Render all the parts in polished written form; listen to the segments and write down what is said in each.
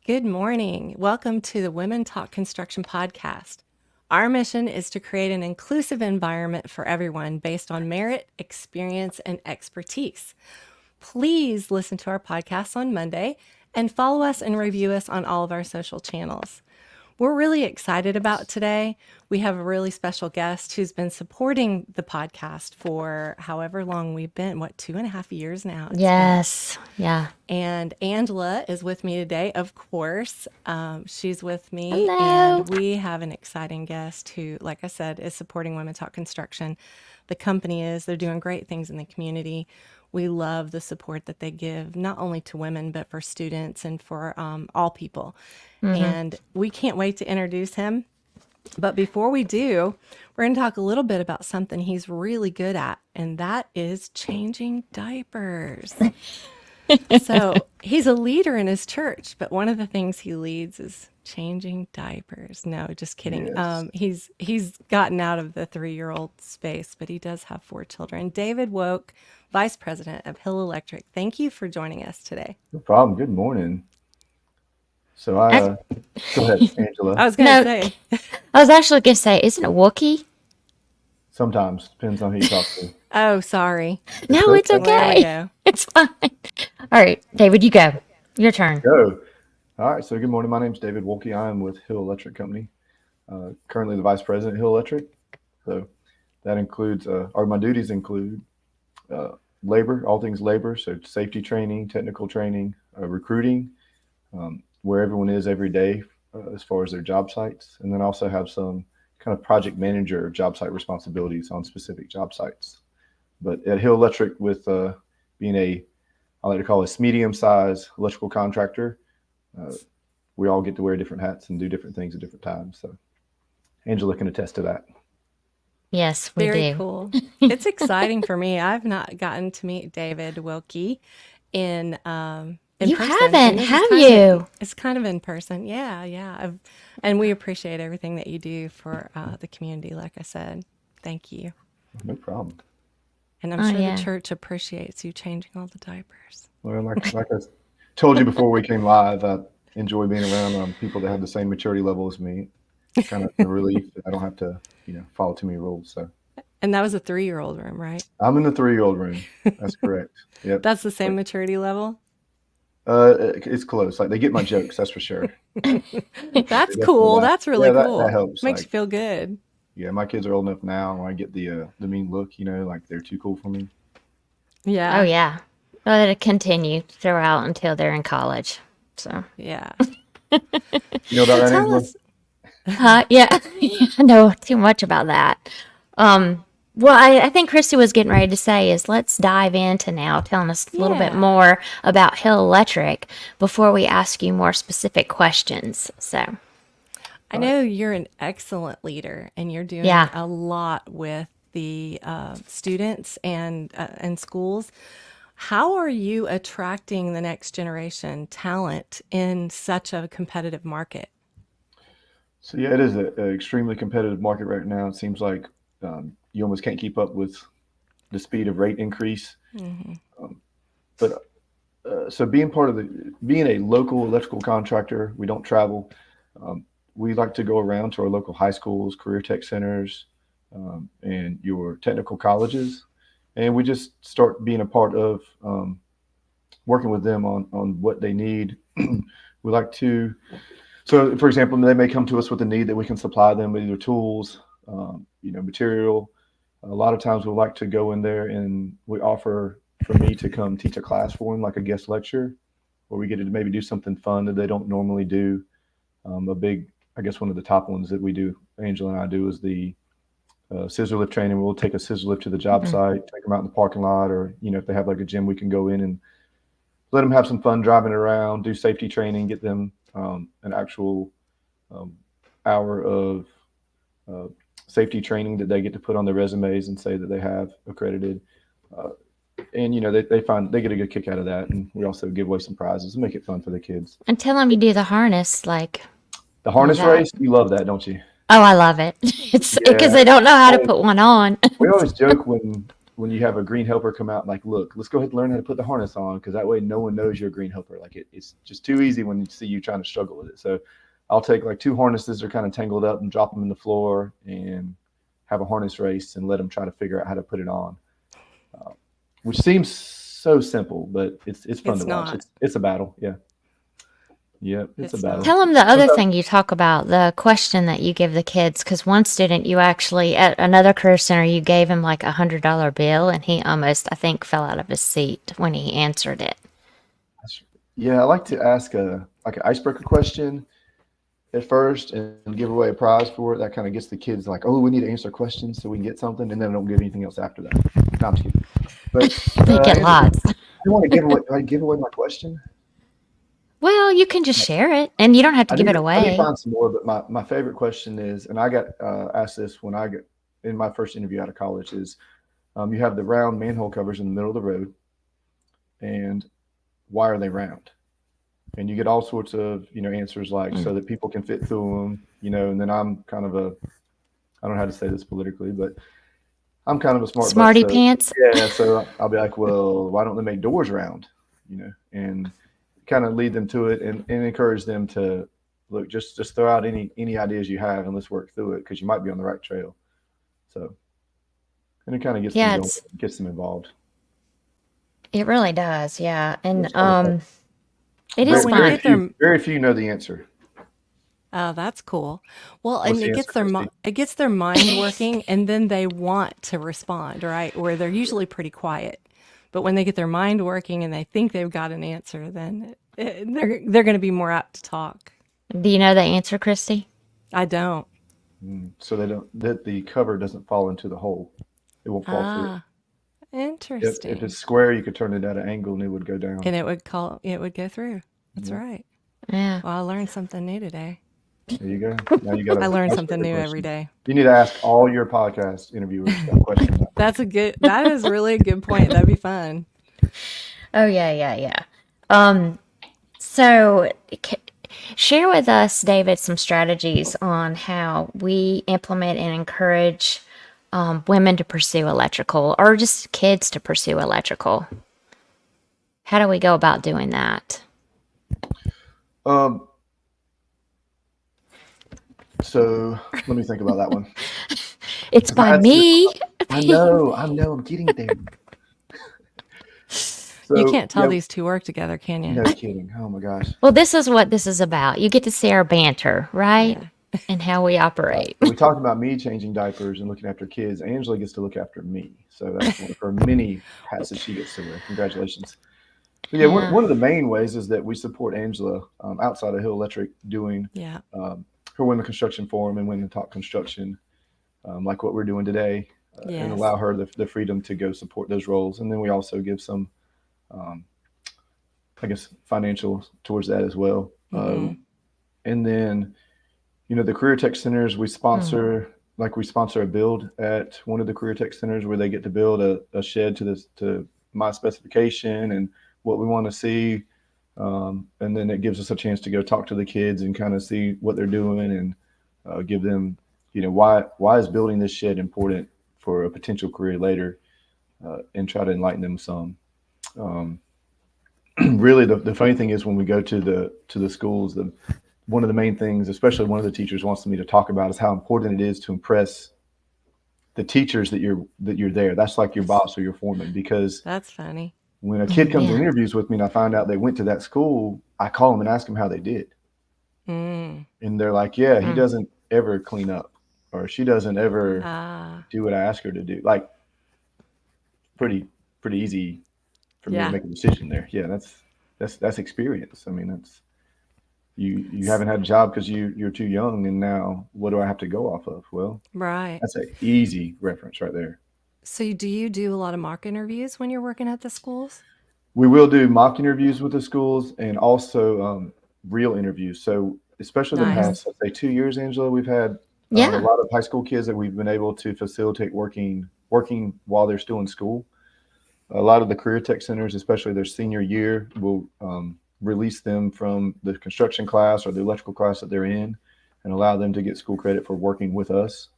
Good morning. Welcome to the Women Talk Construction podcast. Our mission is to create an inclusive environment for everyone based on merit, experience, and expertise. Please listen to our podcast on Monday and follow us and review us on all of our social channels. We're really excited about today. We have a really special guest who's been supporting the podcast for however long we've been, 2.5 years now? Yes. Yeah. And Angela is with me today, of course. She's with me. Hello. And we have an exciting guest who, like I said, is supporting Women Talk Construction. The company they're doing great things in the community. We love the support that they give, not only to women, but for students and for all people. And we can't wait to introduce him. But before we do, we're going to talk a little bit about something he's really good at, and that is changing diapers. So he's a leader in his church, but one of the things he leads is changing diapers. No, just kidding. Yes. He's gotten out of the 3-year-old space, but he does have 4 children. David Wolke, Vice President of Hill Electric. Thank you for joining us today. No problem. Good morning. So go ahead, Angela. I was going to say, I was actually going to say, isn't it Wookie? Sometimes depends on who you talk to. oh, sorry. No, it's There we okay. go. It's fine. All right, David, you go. Your turn. Go. All right. So good morning. My name's David Wolke. I am with Hill Electric Company. Currently the Vice President at Hill Electric. So that includes, my duties include labor, all things labor. So safety training, technical training, recruiting, where everyone is every day as far as their job sites. And then also have some kind of project manager job site responsibilities on specific job sites. But at Hill Electric, with being I like to call a medium-sized electrical contractor, we all get to wear different hats and do different things at different times. So Angela can attest to that. Yes, we Very do. cool. It's exciting for me. I've not gotten to meet David Wilkie in You person. haven't, This is have kind of- you? It's kind of in person. Yeah. And we appreciate everything that you do for the community. Like I said, thank you. No problem. And I'm Oh, sure yeah. the church appreciates you changing all the diapers. Well, like I told you before we came live, I enjoy being around people that have the same maturity level as me. Kind of a relief that I don't have to, follow too many rules. So And that was a 3-year-old room, right? I'm in the 3-year-old room. That's correct. Yep. That's the same maturity level? It's close. Like they get my jokes, that's for sure. That's They cool. definitely laugh. That's really Yeah, cool. that helps. Makes Like, you feel good. yeah, my kids are old enough now when I get the mean look, like they're too cool for me. Yeah. Oh, yeah. Well, it'll continue throughout until they're in college. So, Yeah. You know about that, Tell Angela? us. yeah, I know too much about that. Well, I think Christi was getting ready to say is let's dive into now telling us a little bit Yeah. more about Hill Electric before we ask you more specific questions. So, I know you're an excellent leader and you're doing Yeah. a lot with the students and schools. How are you attracting the next generation talent in such a competitive market? So yeah, it is an extremely competitive market right now. It seems like you almost can't keep up with the speed of rate increase. But so being a local electrical contractor, we don't travel. We like to go around to our local high schools, career tech centers, and your technical colleges, and we just start being a part of working with them on what they need. We like to. So, for example, they may come to us with a need that we can supply them with either tools, material. A lot of times we like to go in there and we offer for me to come teach a class for them, like a guest lecture, where we get to maybe do something fun that they don't normally do. I guess one of the top ones that we do, Angela and I do, is the scissor lift training. We'll take a scissor lift to the job site, take them out in the parking lot, or, if they have like a gym, we can go in and let them have some fun driving around, do safety training, get them an actual hour of safety training that they get to put on their resumes and say that they have accredited. And they get a good kick out of that. And we also give away some prizes and make it fun for the kids. and tell them you do the harness. Like, The harness that. race, you love that, don't you? oh, I love it. It's because Yeah. they don't know how to put one on. We always joke when when you have a green helper come out, like, look, let's go ahead and learn how to put the harness on, because that way no one knows you're a green helper. Like it's just too easy when you see you trying to struggle with it. So I'll take like 2 harnesses that are kind of tangled up and drop them in the floor and have a harness race and let them try to figure out how to put it on, which seems so simple, but it's fun to watch. It's a battle. Yeah. Yep, it's a battle. Tell them the other thing you talk about, the question that you give the kids, because one student, you actually, at another career center, you gave him like $100 bill, and he almost, I think, fell out of his seat when he answered it. Yeah, I like to ask an icebreaker question at first and give away a prize for it. That kind of gets the kids like, oh, we need to answer questions so we can get something, and then I don't give anything else after that. No, I'm just kidding. But They get lots. You want to give away my question? Well, you can just share it, and you don't have to give it away. I need to find some more, but my favorite question is, and I got asked this when I got in my first interview out of college, is you have the round manhole covers in the middle of the road, and why are they round? And you get all sorts of answers like so that people can fit through them, and then I'm kind of I don't know how to say this politically, but I'm kind of a smarty pants. Yeah, so I'll be like, well, why don't they make doors round? And kind of lead them to it and encourage them to look, just throw out any ideas you have and let's work through it, because you might be on the right trail. So, and it kind of gets them involved. It really does, yeah. And it is fun. Very few know the answer. Oh, that's cool. Well, and it gets their mind working, and then they want to respond, right? Where they're usually pretty quiet. But when they get their mind working and they think they've got an answer, then they're going to be more apt to talk. Do you know the answer, Christi? I don't. So that the cover doesn't fall into the hole. It won't fall through. Interesting. If it's square, you could turn it at an angle and it would go down. And it would go through. That's right. Yeah. Well, I learned something new today. There you go. Now you got. I learn something new every day. You need to ask all your podcast interviewers that question. That is really a good point. That'd be fun. Oh, yeah. So share with us, David, some strategies on how we implement and encourage women to pursue electrical, or just kids to pursue electrical. How do we go about doing that? So let me think about that one. It's by me. I know, I'm getting there. So, you can't tell these two work together, can you? No kidding. Oh my gosh. Well, this is what this is about. You get to see our banter, right? Yeah. And how we operate. We talked about me changing diapers and looking after kids. Angela gets to look after me. So that's one of her many hats that she gets to wear. Congratulations. But one of the main ways is that we support Angela outside of Hill Electric doing her Women Construction Forum and Women Talk Construction, like what we're doing today, and allow her the freedom to go support those roles. And then we also give some, financial towards that as well. And then, the Career Tech Centers, we sponsor, we sponsor a build at one of the Career Tech Centers where they get to build a shed to my specification and what we want to see. And then it gives us a chance to go talk to the kids and kind of see what they're doing and give them, why is building this shed important for a potential career later, and try to enlighten them some. Really, the funny thing is when we go to the schools, one of the main things, especially one of the teachers wants me to talk about, is how important it is to impress the teachers that you're there. That's like your boss or your foreman, because that's funny. When a kid comes and interviews with me and I find out they went to that school, I call them and ask them how they did. And they're like, he doesn't ever clean up, or she doesn't ever do what I ask her to do. Like, pretty easy for me to make a decision there. Yeah, that's experience. I mean, that's you haven't had a job because you're too young, and now what do I have to go off of? Well, right. That's an easy reference right there. So do you do a lot of mock interviews when you're working at the schools? We will do mock interviews with the schools and also real interviews. So especially the past, let's say 2 years, Angela, we've had a lot of high school kids that we've been able to facilitate working while they're still in school. A lot of the Career Tech Centers, especially their senior year, will release them from the construction class or the electrical class that they're in and allow them to get school credit for working with us.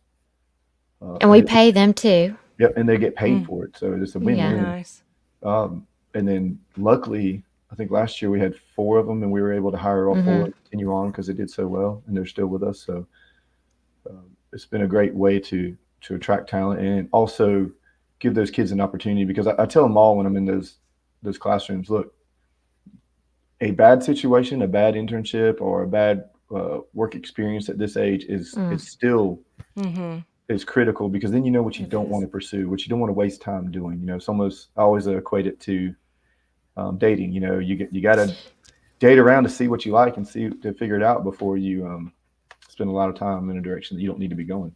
And we pay them too. Yep, and they get paid for it, so it's a Yeah. win-win. Nice. And then luckily, I think last year we had 4 of them, and we were able to hire all 4 and continue on because they did so well, and they're still with us. So it's been a great way to attract talent and also give those kids an opportunity, because I tell them all when I'm in those classrooms, look, a bad situation, a bad internship, or a bad work experience at this age is still is critical, because then you know what you don't want to pursue, what you don't want to waste time doing. It's almost, I always equate it to dating. You got to date around to see what you like and to figure it out before you spend a lot of time in a direction that you don't need to be going.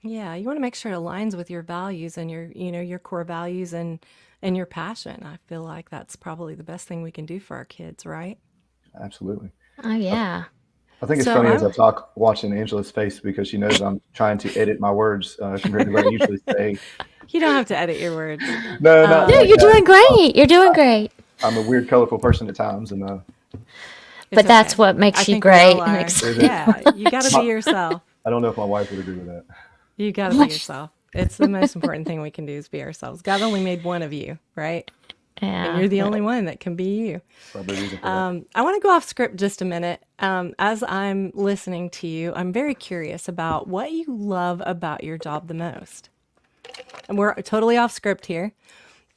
Yeah, you want to make sure it aligns with your values and your core values and your passion. I feel like that's probably the best thing we can do for our kids, right? Absolutely. Oh, yeah. I think it's So funny as I I'm talk, watching Angela's face, because she knows I'm trying to edit my words compared to what I usually say. You don't have to edit your words. No, not No, like you're that. doing great. You're doing great. I'm a weird, colorful person at times, and It's But that's okay. what I makes you think we all great and are. exciting. Yeah, you got to be yourself. I don't know if my wife would agree with that. You got to be yourself. It's the most important thing we can do is be ourselves. God only made one of you, right? And Yeah. you're the only one that can be you. Probably a reason for that. I want to go off script just a minute. As I'm listening to you, I'm very curious about what you love about your job the most. And we're totally off script here,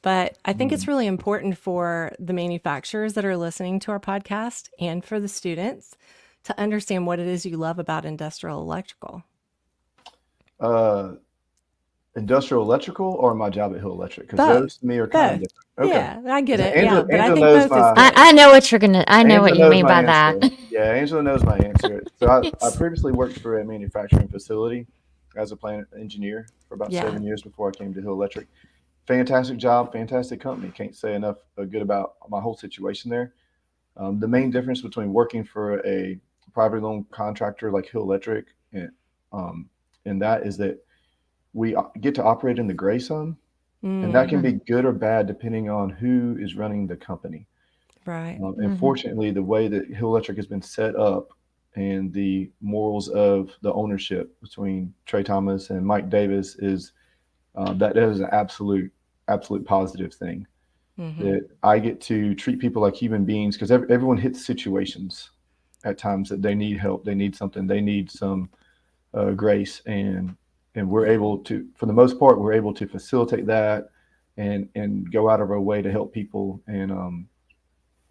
but I think it's really important for the manufacturers that are listening to our podcast and for the students to understand what it is you love about industrial electrical. Industrial electrical or my job at Hill Electric? Because Both. those to me are kind of Both. different. Okay. Yeah, I get it. Angela, Yeah, but I Angela think knows both is my good. I know what you're gonna. I know what Angela you knows mean my by answer. that. Yeah, Angela knows my answer. So I previously worked for a manufacturing facility as a plant engineer for about Yeah. 7 years before I came to Hill Electric. Fantastic job, fantastic company. Can't say enough good about my whole situation there. The main difference between working for a privately owned contractor like Hill Electric and that is that we get to operate in the gray zone, and that can be good or bad depending on who is running the company. Right. And fortunately, the way that Hill Electric has been set up and the morals of the ownership between Trey Thomas and Mike Davis is that is an absolute positive thing. That I get to treat people like human beings, because everyone hits situations at times that they need help, they need something, they need some grace, and we're able to, for the most part, we're able to facilitate that and go out of our way to help people. And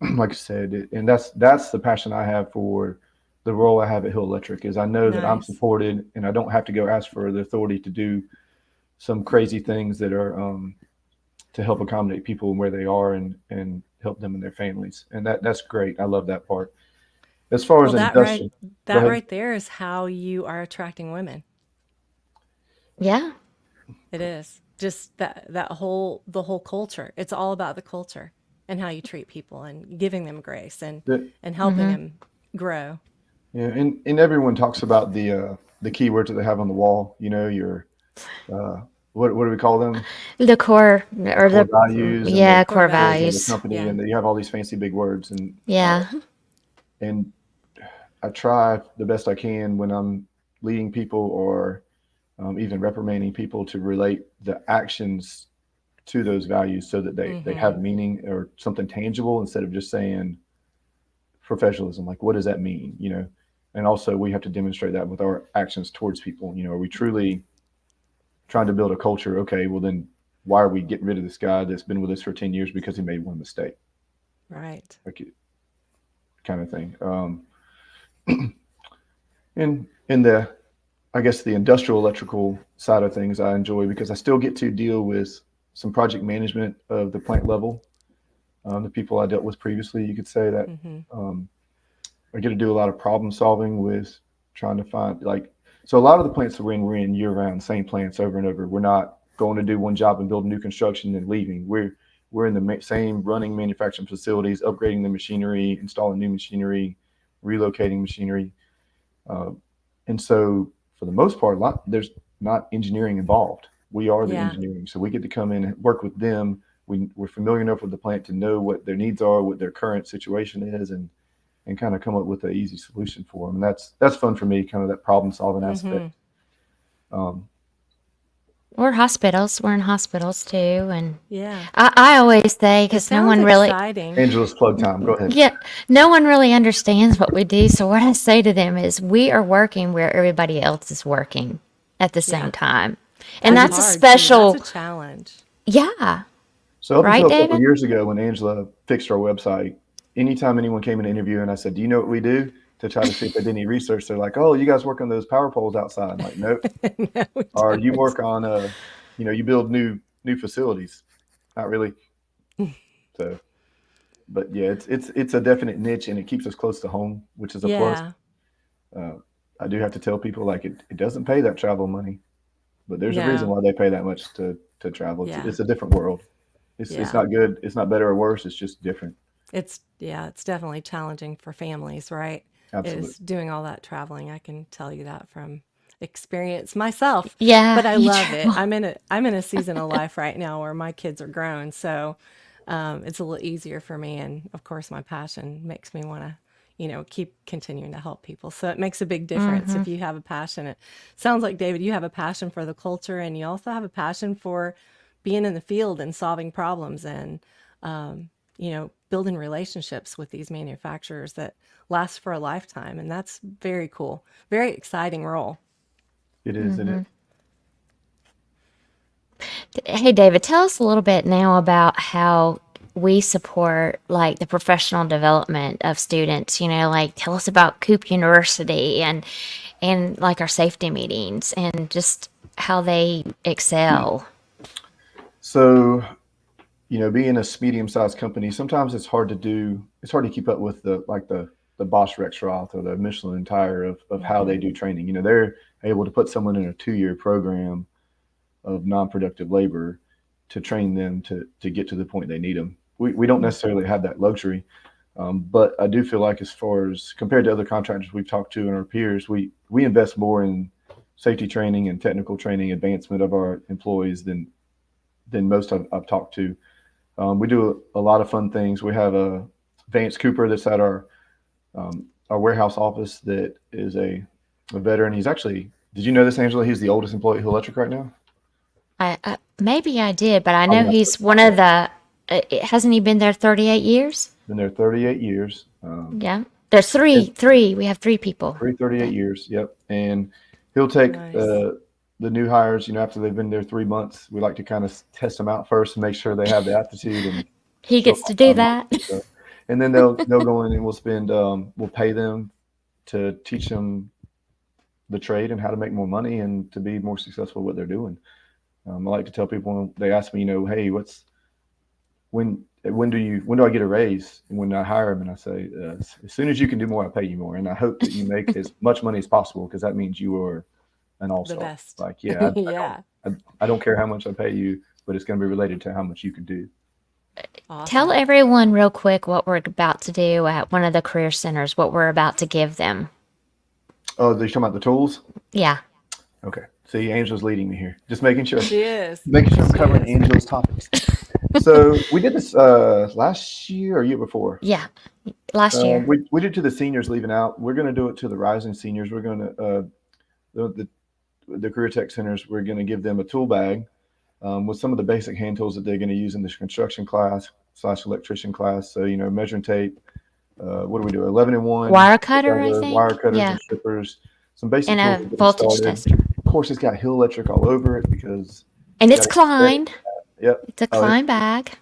like I said, and that's the passion I have for the role I have at Hill Electric, is I know that I'm Nice. supported and I don't have to go ask for the authority to do some crazy things that are to help accommodate people where they are and help them and their families. And that's great. I love that part. As far as Well, industrial, go that ahead. right there is how you are attracting women. Yeah. It is. Just the whole culture. It's all about the culture and how you treat people and giving them grace and The- helping them grow. Yeah, and everyone talks about the keywords that they have on the wall. Your what do we call them? The core or Core the values and yeah Core core the values. company, Yeah. and you have all these fancy big words, Yeah. and I try the best I can when I'm leading people or even reprimanding people to relate the actions to those values so that they have meaning or something tangible, instead of just saying professionalism. Like, what does that mean? And also we have to demonstrate that with our actions towards people. Are we truly trying to build a culture? Okay, well then why are we getting rid of this guy that's been with us for 10 years because he made one mistake? Right. Like, kind of thing. In the, I guess, the industrial electrical side of things, I enjoy because I still get to deal with some project management of the plant level. The people I dealt with previously, you could say that I get to do a lot of problem solving with trying to find, like, so a lot of the plants that we're in year round, same plants over and over. We're not going to do one job and build new construction and leaving. We're in the same running manufacturing facilities, upgrading the machinery, installing new machinery, relocating machinery. And so for the most part, there's not engineering involved. We are the Yeah. engineering. So we get to come in and work with them. We're familiar enough with the plant to know what their needs are, what their current situation is, and kind of come up with an easy solution for them. And that's fun for me, kind of that problem solving aspect. Or hospitals. We're in hospitals too. And Yeah. I always say, It because no sounds one really, exciting. Angela's plug time. Go ahead. yeah, no one really understands what we do. So what I say to them is we are working where everybody else is working at the Yeah. same time. And That's that's a hard too. That's a special, challenge. yeah, So up right, until a couple of David? years ago, when Angela fixed our website, anytime anyone came in an interview and I said, "Do you know what we do?" to try to see if they did any research, they're like, "Oh, you guys work on those power poles outside." I'm like, nope. No, we Or you don't. work on you build new facilities. Not really. So, but yeah, it's a definite niche and it keeps us close to home, which is a plus. Yeah. Uh, I do have to tell people like it doesn't pay that travel money, but there's a reason No. why they pay that much to travel. Yeah. It's a different world. It's Yeah. not good. It's not better or worse. It's just different. It's definitely challenging for families, right? Absolutely. Is doing all that traveling. I can tell you that from experience myself. Yeah, But I you love it. travel. I'm in a season of life right now where my kids are grown, so it's a little easier for me. And of course, my passion makes me want to, keep continuing to help people. So it makes a big difference Hmm. if you have a passion. It sounds like, David, you have a passion for the culture, and you also have a passion for being in the field and solving problems and building relationships with these manufacturers that last for a lifetime. And that's very cool. Very exciting role. It is. It is. Hey, David, tell us a little bit now about how we support like the professional development of students. Like tell us about Coop University and like our safety meetings and just how they excel. So, being a medium-sized company, sometimes it's hard to do. It's hard to keep up with the Bosch Rexroth or the Michelin Tire of how they do training. They're able to put someone in a 2-year program of non-productive labor to train them to get to the point they need them. We don't necessarily have that luxury, but I do feel like as far as compared to other contractors we've talked to and our peers, we invest more in safety training and technical training advancement of our employees than most I've talked to. We do a lot of fun things. We have a Vance Cooper that's at our warehouse office that is a veteran. He's actually, did you know this, Angela? He's the oldest employee at Hill Electric right now. I maybe I did, but I Probably know not supposed he's to one say of that. the. Hasn't he been there 38 years? Been there 38 years. Yeah, there's And three. We have three people. 38 That years. Yep. And he'll take Nice. the new hires, after they've been there 3 months. We like to kind of test them out first and make sure they have the aptitude and he show up gets to on do time and all that. that stuff. And then they'll go in and we'll pay them to teach them the trade and how to make more money and to be more successful at what they're doing. I like to tell people when they ask me, hey, when do I get a raise? And when I hire them, and I say, as soon as you can do more, I pay you more, and I hope that you make as much money as possible because that means you are an all The star. best. Like, yeah, Yeah. I don't care how much I pay you, but it's going to be related to how much you can do. Tell Awesome. everyone real quick what we're about to do at one of the career centers. What we're about to give them. Oh, you're talking about the tools? Yeah. Okay. See, Angela's leading me here. Just making sure, She is. I'm She covering is. Angela's topics. So we did this last year or year before. Yeah. Last year. We did to the seniors leaving out. We're going to do it to the rising seniors. We're going to the career tech centers. We're going to give them a tool bag with some of the basic hand tools that they're going to use in this construction class / electrician class. So measuring tape. What do we do? 11-in-1, Wire cutter, I wire think. cutters Yeah. and strippers. Some basic And tools a to get them voltage started. tester. Of course, it's got Hill Electric all over it because And you it's got to get credit. Klein. Yep. It's a Oh, it's Klein bag.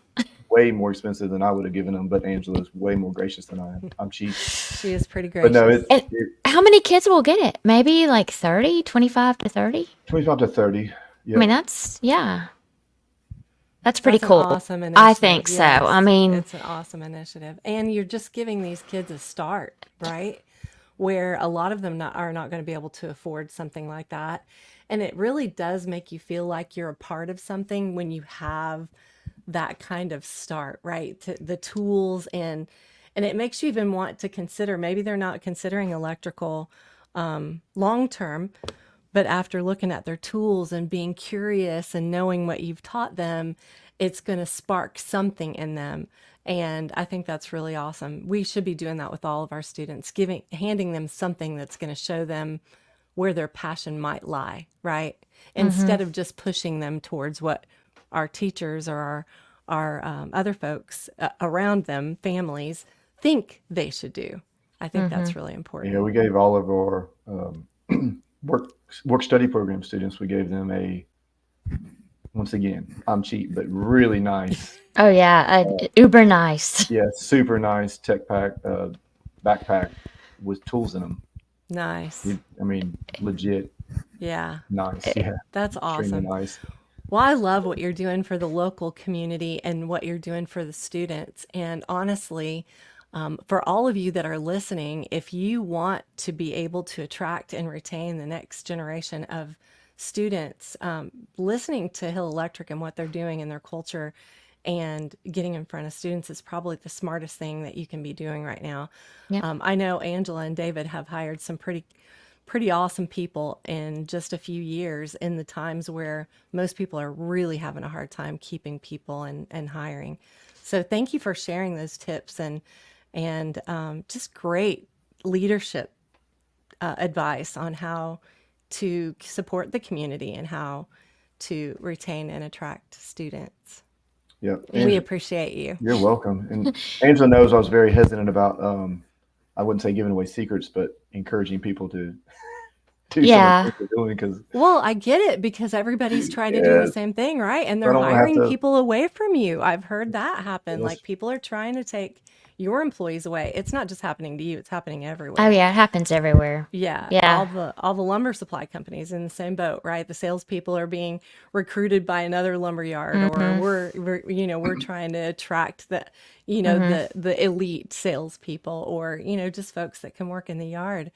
way more expensive than I would have given them, but Angela's way more gracious than I am. I'm cheap. She is pretty But no, gracious. And how many kids will get it? Maybe like 30, 25 to 30? 25 to 30. I mean, Yep. that's pretty That's an cool. awesome I initiative. think so. I Yes, mean, it's an awesome initiative. And you're just giving these kids a start, right? Where a lot of them are not going to be able to afford something like that. And it really does make you feel like you're a part of something when you have that kind of start, right? The tools and it makes you even want to consider maybe they're not considering electrical long term, but after looking at their tools and being curious and knowing what you've taught them, it's going to spark something in them. And I think that's really awesome. We should be doing that with all of our students, handing them something that's going to show them where their passion might lie, right? Mm-hmm. Instead of just pushing them towards what our teachers or our other folks around them, families, think they should do. I think Mm-hmm. that's really Yeah, important. we gave all of our work work study program students. We gave them a, once again, I'm cheap, but really nice, Oh yeah, uber nice. yeah, super nice tech pack, backpack with tools in them. Nice. I mean, legit Yeah, nice. Yeah, that's extremely awesome. nice. Well, I love what you're doing for the local community and what you're doing for the students. And honestly, for all of you that are listening, if you want to be able to attract and retain the next generation of students, listening to Hill Electric and what they're doing in their culture and getting in front of students is probably the smartest thing that you can be doing right now. Yep. I know Angela and David have hired some pretty awesome people in just a few years in the times where most people are really having a hard time keeping people and hiring. So thank you for sharing those tips and just great leadership advice on how to support the community and how to retain and attract students. Yeah, We Angela, appreciate you. you're welcome. And Angela knows I was very hesitant about, I wouldn't say giving away secrets, but encouraging people to do some of the Yeah. things they're doing because, Well, I get it because everybody's trying to do the yeah, same thing, right? And I they're don't want to have hiring to. people away from you. I've heard that happen. Yes, Like people are trying to take your employees away. It's not just happening to you, it's happening Oh everywhere. yeah, it happens everywhere. Yeah, Yeah. all the lumber supply companies in the same boat, right? The salespeople are being recruited by another lumber yard, or Mm-hmm. we're trying to attract Mm-hmm. the elite salespeople, or just folks that can work in the yard.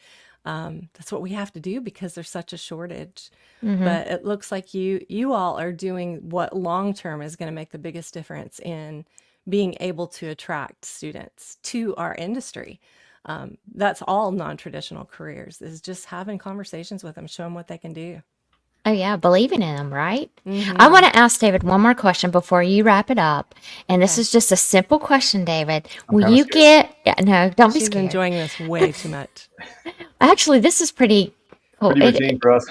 That's what we have to do because there's such a shortage. Mm-hmm. But it looks like you all are doing what long term is going to make the biggest difference in being able to attract students to our industry. That's all non-traditional careers, is just having conversations with them, show them what they can do. Oh yeah, believing in them, right? I Mm-hmm. want to ask David one more question before you wrap it up. And this Okay. is just a simple question, David. I'm Will kind of you scared. get, yeah, no, don't be She's scared. enjoying this way too much. Actually, this is pretty cool. Pretty routine for us.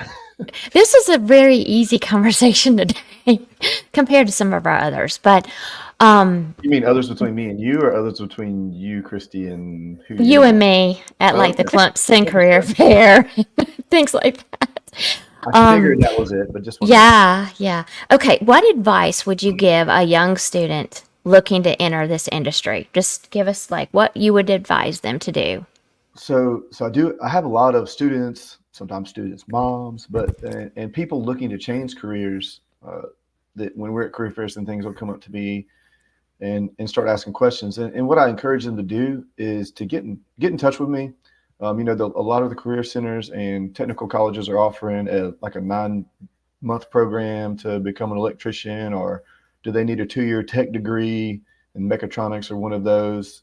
This is a very easy conversation today compared to some of our others. But You mean others between me and you, or others between you, Christy, and who you you're and with? me at Oh, like the okay. Clemson Making career sure. fair, things like that. I Um, figured that was it, but just want to make sure. yeah, yeah. Okay, what advice would you give a young student looking to enter this industry? Just give us like what you would advise them to do. So I do. I have a lot of students, sometimes students' moms, but and people looking to change careers. That when we're at career fairs and things will come up to me and start asking questions. And what I encourage them to do is to get in touch with me. A lot of the career centers and technical colleges are offering like a 9-month program to become an electrician, or do they need a 2-year tech degree? And mechatronics are one of those.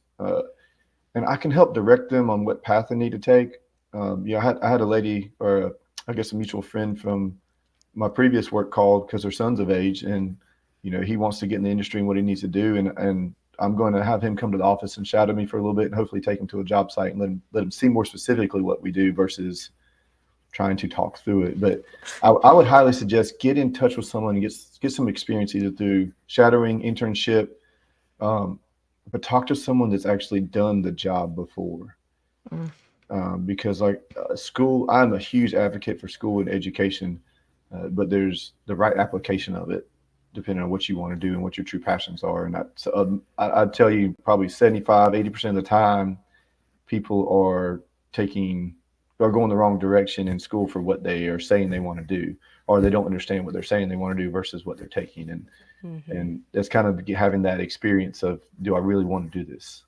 And I can help direct them on what path they need to take. I had a lady, or I guess a mutual friend from my previous work, called because her son's of age, and he wants to get in the industry and what he needs to do, and I'm going to have him come to the office and shadow me for a little bit, and hopefully take him to a job site and let him see more specifically what we do versus trying to talk through it. But I would highly suggest get in touch with someone and get some experience either through shadowing, internship, um, but talk to someone that's actually done the job before. Mm. Because like school, I'm a huge advocate for school and education, but there's the right application of it, depending on what you want to do and what your true passions are. And I'd tell you probably 75-80% of the time, people are going the wrong direction in school for what they are saying they want to do, or they don't understand what they're saying they want to do versus what they're taking. Mm-hmm. And that's kind of having that experience of, do I really want to do this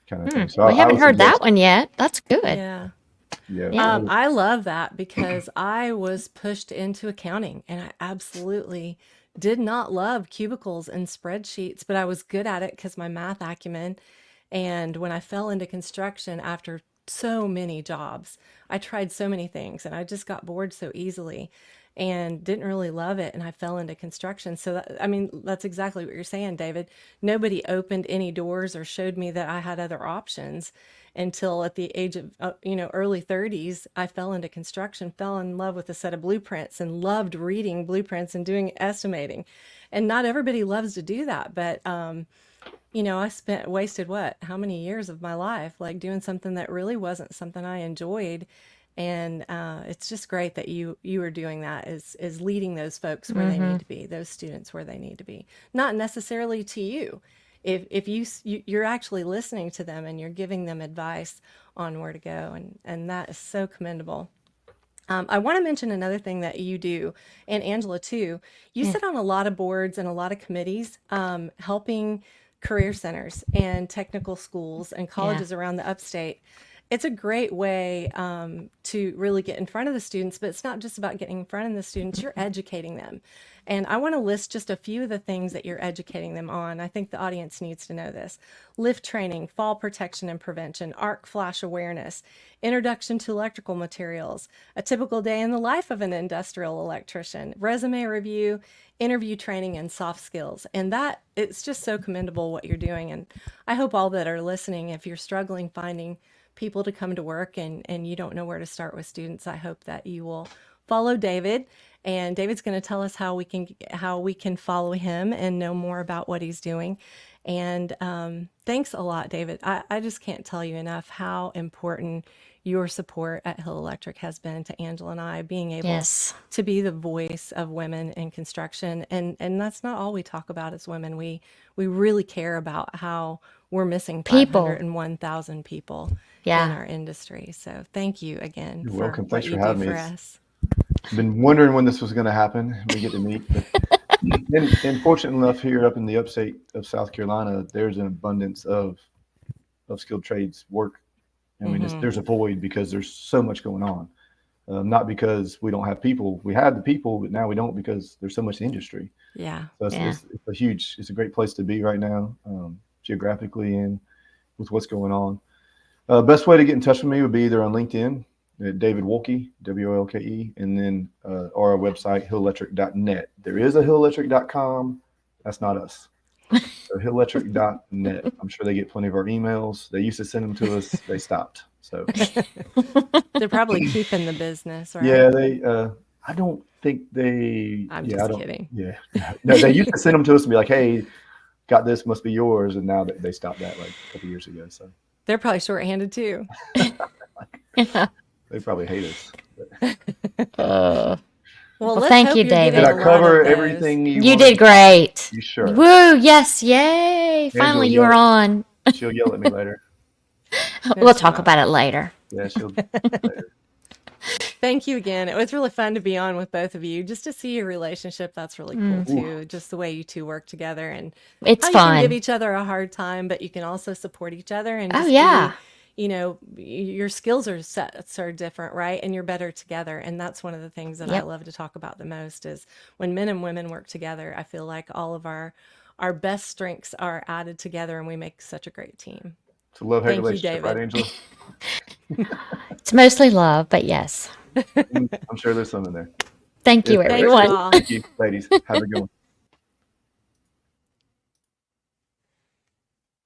kind of thing? So We I haven't would heard that suggest, one yet. That's good. Yeah. yeah, Yeah. I love that because I was pushed into accounting and I absolutely did not love cubicles and spreadsheets, but I was good at it because my math acumen. And when I fell into construction after so many jobs, I tried so many things and I just got bored so easily. and didn't really love it, and I fell into construction. So I mean, that's exactly what you're saying, David. Nobody opened any doors or showed me that I had other options until at the age of early 30s. I fell into construction, fell in love with a set of blueprints, and loved reading blueprints and doing estimating. And not everybody loves to do that, but I wasted how many years of my life like doing something that really wasn't something I enjoyed. And it's just great that you are doing that, is leading those folks where they need to be, those students where they need to be, not necessarily to you. If you're actually listening to them and you're giving them advice on where to go, and that is so commendable. I want to mention another thing that you do, and Angela too. You sit on a lot of boards and a lot of committees, helping career centers and technical schools and Yeah. colleges around the upstate. It's a great way to really get in front of the students, but it's not just about getting in front of the students, you're educating them. And I want to list just a few of the things that you're educating them on. I think the audience needs to know this. Lift training, fall protection and prevention, arc flash awareness, introduction to electrical materials, a typical day in the life of an industrial electrician, resume review, interview training, and soft skills. And that, it's just so commendable what you're doing. And I hope all that are listening, if you're struggling finding people to come to work and you don't know where to start with students, I hope that you will follow David. And David's going to tell us how we can follow him and know more about what he's doing. And thanks a lot, David. I just can't tell you enough how important your support at Hill Electric has been to Angela and I, being able Yes. to be the voice of women in construction. And that's not all we talk about as women. We really care about how we're missing People. 501,000 people in Yeah. our industry. So thank you again You're for welcome. what Thanks you for do having me. for It's us. been wondering when this was going to happen. We get to meet. And fortunate enough, here up in the upstate of South Carolina, there's an abundance of skilled trades work. I mean, there's a void because there's so much going on. Not because we don't have people. We have the people, but now we don't because there's so much industry. Yeah. So Yeah. it's a great place to be right now, geographically and with what's going on. Best way to get in touch with me would be either on LinkedIn, David Wolke, Wolke, and then or our website, hillelectric.net. There is a hillelectric.com. That's not us. So hillelectric.net. I'm sure they get plenty of our emails. They used to send them to us. They stopped. So They're probably keeping the business, right? yeah, they. I don't think they. I'm yeah, just I don't. kidding. Yeah, no, they used to send them to us and be like, "Hey, got this, must be yours," and now they stopped that like a couple years ago. So They're probably shorthanded too. they probably hate us. Uh, Well, Well, let's thank hope you, you're getting David. Did a I lot cover of those. everything you you wanted? did great. You sure? Woo! Yes, yay! Finally, you were yell- on. She'll yell at me later. We'll she talk won't. about it later. Yeah, she'll later. Thank you again. It was really fun to be on with both of you, just to see your relationship. That's really cool too. Just the way you two work together, and It's how you can give fun. each other a hard time, but you can also support each other and Oh just yeah. your skills are different, right? And you're better together. And that's one of the things that I Yep. love to talk about the most, is when men and women work together. I feel like all of our best strengths are added together, and we make such a great team. It's a love-hate Thank you, relationship, right, David. Angela? It's mostly love, but yes. I'm sure there's some in there. Thank Yes, you, sir. Thank you everyone. all. Thank you, ladies. Have a good one.